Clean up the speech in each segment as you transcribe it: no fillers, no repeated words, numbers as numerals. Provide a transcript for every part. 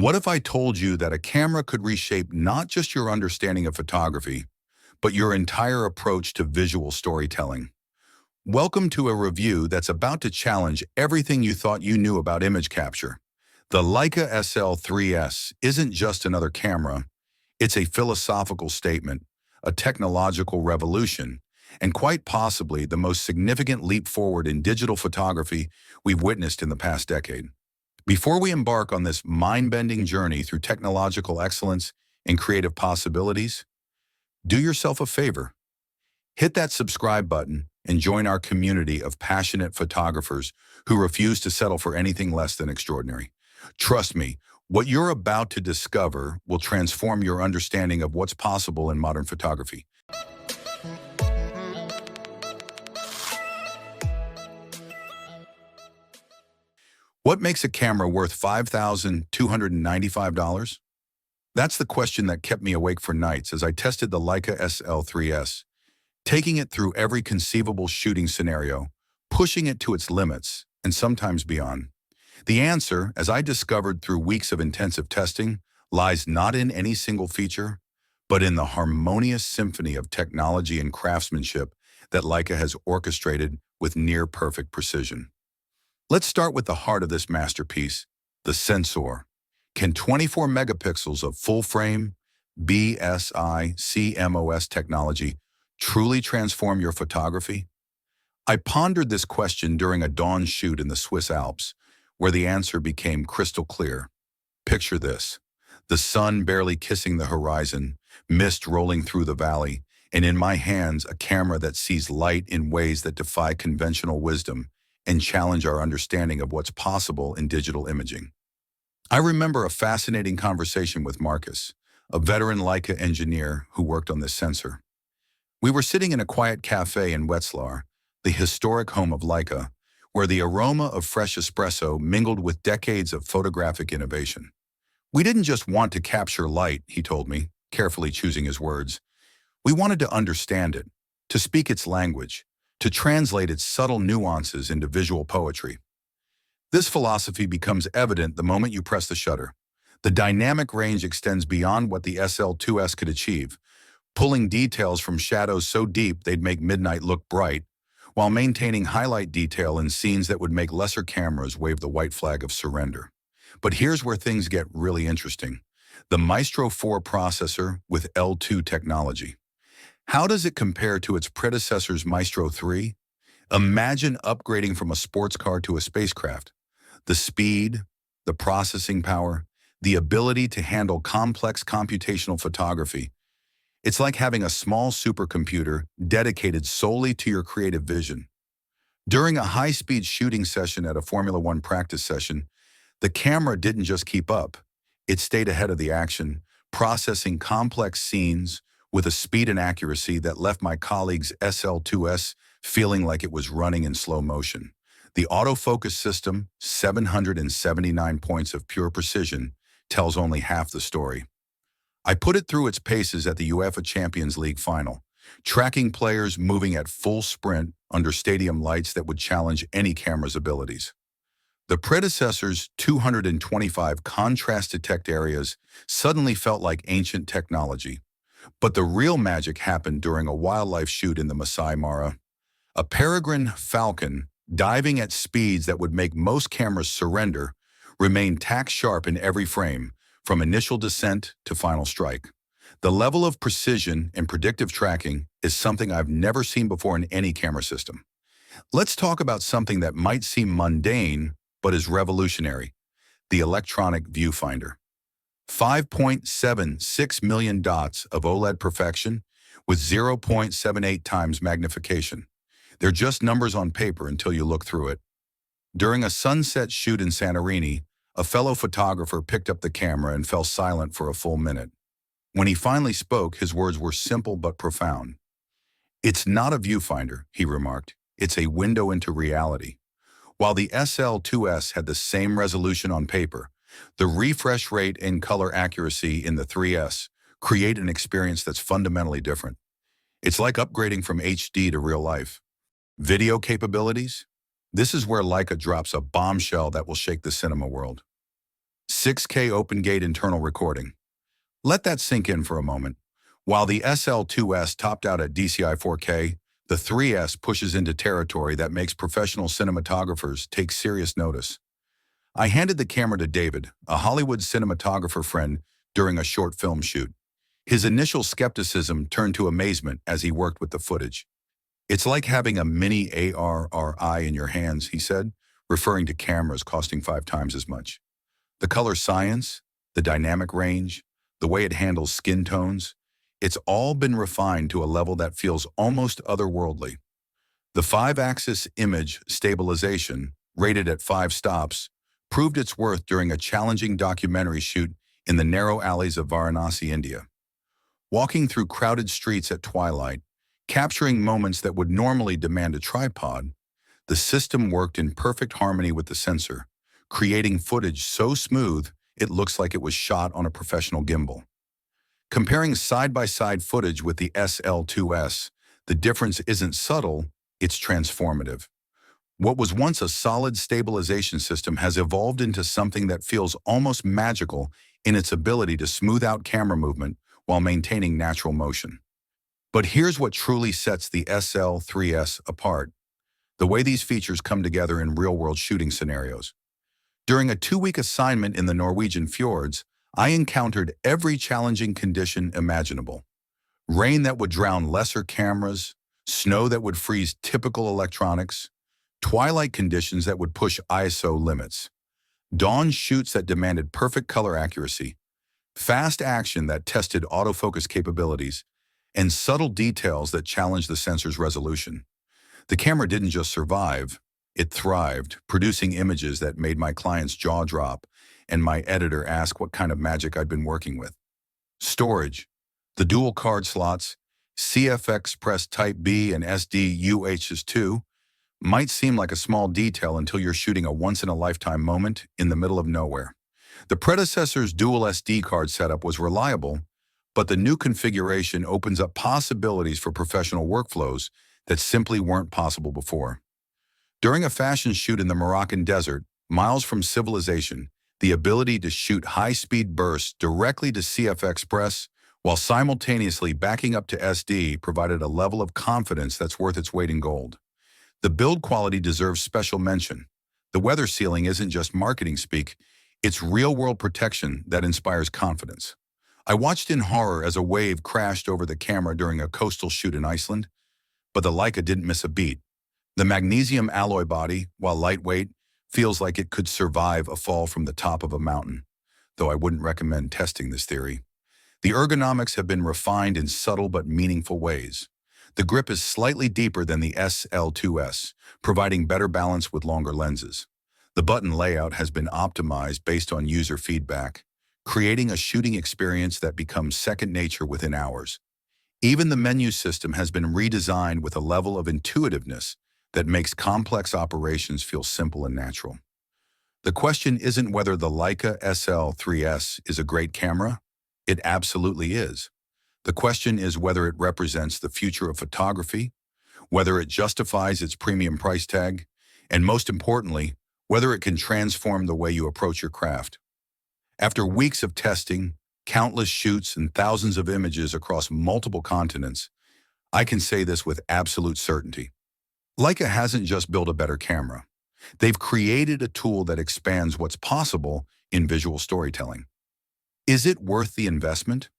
What if I told you that a camera could reshape not just your understanding of photography, but your entire approach to visual storytelling? Welcome to a review that's about to challenge everything you thought you knew about image capture. The Leica SL3-S isn't just another camera, it's a philosophical statement, a technological revolution, and quite possibly the most significant leap forward in digital photography we've witnessed in the past decade. Before we embark on this mind-bending journey through technological excellence and creative possibilities, do yourself a favor. Hit that subscribe button and join our community of passionate photographers who refuse to settle for anything less than extraordinary. Trust me, what you're about to discover will transform your understanding of what's possible in modern photography. What makes a camera worth $5,295? That's the question that kept me awake for nights as I tested the Leica SL3-S, taking it through every conceivable shooting scenario, pushing it to its limits, and sometimes beyond. The answer, as I discovered through weeks of intensive testing, lies not in any single feature, but in the harmonious symphony of technology and craftsmanship that Leica has orchestrated with near-perfect precision. Let's start with the heart of this masterpiece, the sensor. Can 24 megapixels of full-frame BSI CMOS technology truly transform your photography? I pondered this question during a dawn shoot in the Swiss Alps, where the answer became crystal clear. Picture this: the sun barely kissing the horizon, mist rolling through the valley, and in my hands a camera that sees light in ways that defy conventional wisdom and challenge our understanding of what's possible in digital imaging. I remember a fascinating conversation with Marcus, a veteran Leica engineer who worked on this sensor. We were sitting in a quiet cafe in Wetzlar, the historic home of Leica, where the aroma of fresh espresso mingled with decades of photographic innovation. We didn't just want to capture light, he told me, carefully choosing his words. We wanted to understand it, to speak its language, to translate its subtle nuances into visual poetry. This philosophy becomes evident the moment you press the shutter. The dynamic range extends beyond what the SL2-S could achieve, pulling details from shadows so deep they'd make midnight look bright, while maintaining highlight detail in scenes that would make lesser cameras wave the white flag of surrender. But here's where things get really interesting: the Maestro 4 processor with L2 technology. How does it compare to its predecessor's Maestro 3? Imagine upgrading from a sports car to a spacecraft. The speed, the processing power, the ability to handle complex computational photography. It's like having a small supercomputer dedicated solely to your creative vision. During a high-speed shooting session at a Formula One practice session, the camera didn't just keep up. It stayed ahead of the action, processing complex scenes with a speed and accuracy that left my colleague's SL2-S feeling like it was running in slow motion. The autofocus system, 779 points of pure precision, tells only half the story. I put it through its paces at the UEFA Champions League final, tracking players moving at full sprint under stadium lights that would challenge any camera's abilities. The predecessor's 225 contrast detect areas suddenly felt like ancient technology. But the real magic happened during a wildlife shoot in the Masai Mara. A peregrine falcon, diving at speeds that would make most cameras surrender, remained tack-sharp in every frame, from initial descent to final strike. The level of precision and predictive tracking is something I've never seen before in any camera system. Let's talk about something that might seem mundane, but is revolutionary: the electronic viewfinder. 5.76 million dots of OLED perfection with 0.78 times magnification. They're just numbers on paper until you look through it. During a sunset shoot in Santorini, a fellow photographer picked up the camera and fell silent for a full minute. When he finally spoke, his words were simple but profound. "It's not a viewfinder," he remarked. "It's a window into reality." While the SL2-S had the same resolution on paper, the refresh rate and color accuracy in the 3S create an experience that's fundamentally different. It's like upgrading from HD to real life. Video capabilities? This is where Leica drops a bombshell that will shake the cinema world. 6K open gate internal recording. Let that sink in for a moment. While the SL2-S topped out at DCI 4K, the 3S pushes into territory that makes professional cinematographers take serious notice. I handed the camera to David, a Hollywood cinematographer friend, during a short film shoot. His initial skepticism turned to amazement as he worked with the footage. "It's like having a mini ARRI in your hands," he said, referring to cameras costing 5 times as much. The color science, the dynamic range, the way it handles skin tones, it's all been refined to a level that feels almost otherworldly. The 5-axis image stabilization, rated at 5 stops, proved its worth during a challenging documentary shoot in the narrow alleys of Varanasi, India. Walking through crowded streets at twilight, capturing moments that would normally demand a tripod, the system worked in perfect harmony with the sensor, creating footage so smooth it looks like it was shot on a professional gimbal. Comparing side-by-side footage with the SL2-S, the difference isn't subtle, it's transformative. What was once a solid stabilization system has evolved into something that feels almost magical in its ability to smooth out camera movement while maintaining natural motion. But here's what truly sets the SL3-S apart: the way these features come together in real-world shooting scenarios. During a 2-week assignment in the Norwegian fjords, I encountered every challenging condition imaginable. Rain that would drown lesser cameras, snow that would freeze typical electronics, twilight conditions that would push ISO limits, dawn shoots that demanded perfect color accuracy, fast action that tested autofocus capabilities, and subtle details that challenged the sensor's resolution. The camera didn't just survive, it thrived, producing images that made my client's jaw drop and my editor ask what kind of magic I'd been working with. Storage. The dual card slots, CF Express Type B and SD UHS2, might seem like a small detail until you're shooting a once-in-a-lifetime moment in the middle of nowhere. The predecessor's dual SD card setup was reliable, but the new configuration opens up possibilities for professional workflows that simply weren't possible before. During a fashion shoot in the Moroccan desert, miles from civilization, the ability to shoot high-speed bursts directly to CF Express while simultaneously backing up to SD provided a level of confidence that's worth its weight in gold. The build quality deserves special mention. The weather sealing isn't just marketing speak, it's real-world protection that inspires confidence. I watched in horror as a wave crashed over the camera during a coastal shoot in Iceland, but the Leica didn't miss a beat. The magnesium alloy body, while lightweight, feels like it could survive a fall from the top of a mountain, though I wouldn't recommend testing this theory. The ergonomics have been refined in subtle but meaningful ways. The grip is slightly deeper than the SL2-S, providing better balance with longer lenses. The button layout has been optimized based on user feedback, creating a shooting experience that becomes second nature within hours. Even the menu system has been redesigned with a level of intuitiveness that makes complex operations feel simple and natural. The question isn't whether the Leica SL3-S is a great camera. It absolutely is. The question is whether it represents the future of photography, whether it justifies its premium price tag, and most importantly, whether it can transform the way you approach your craft. After weeks of testing, countless shoots, and thousands of images across multiple continents, I can say this with absolute certainty. Leica hasn't just built a better camera. They've created a tool that expands what's possible in visual storytelling. Is it worth the investment?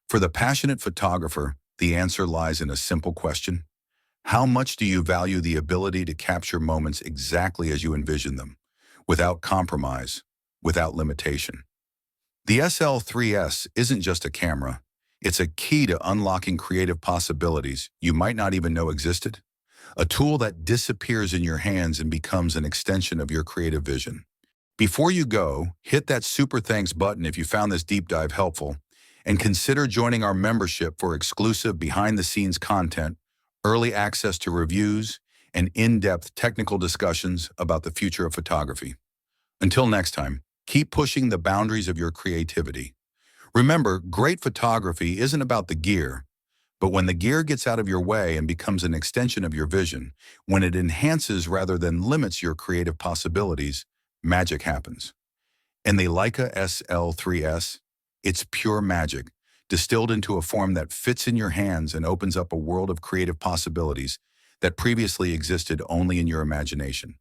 For the passionate photographer, the answer lies in a simple question. How much do you value the ability to capture moments exactly as you envision them, without compromise, without limitation? The SL3-S isn't just a camera. It's a key to unlocking creative possibilities you might not even know existed. A tool that disappears in your hands and becomes an extension of your creative vision. Before you go, hit that super thanks button if you found this deep dive helpful, and consider joining our membership for exclusive behind-the-scenes content, early access to reviews, and in-depth technical discussions about the future of photography. Until next time, keep pushing the boundaries of your creativity. Remember, great photography isn't about the gear, but when the gear gets out of your way and becomes an extension of your vision, when it enhances rather than limits your creative possibilities, magic happens. And the Leica SL3-S, it's pure magic, distilled into a form that fits in your hands and opens up a world of creative possibilities that previously existed only in your imagination.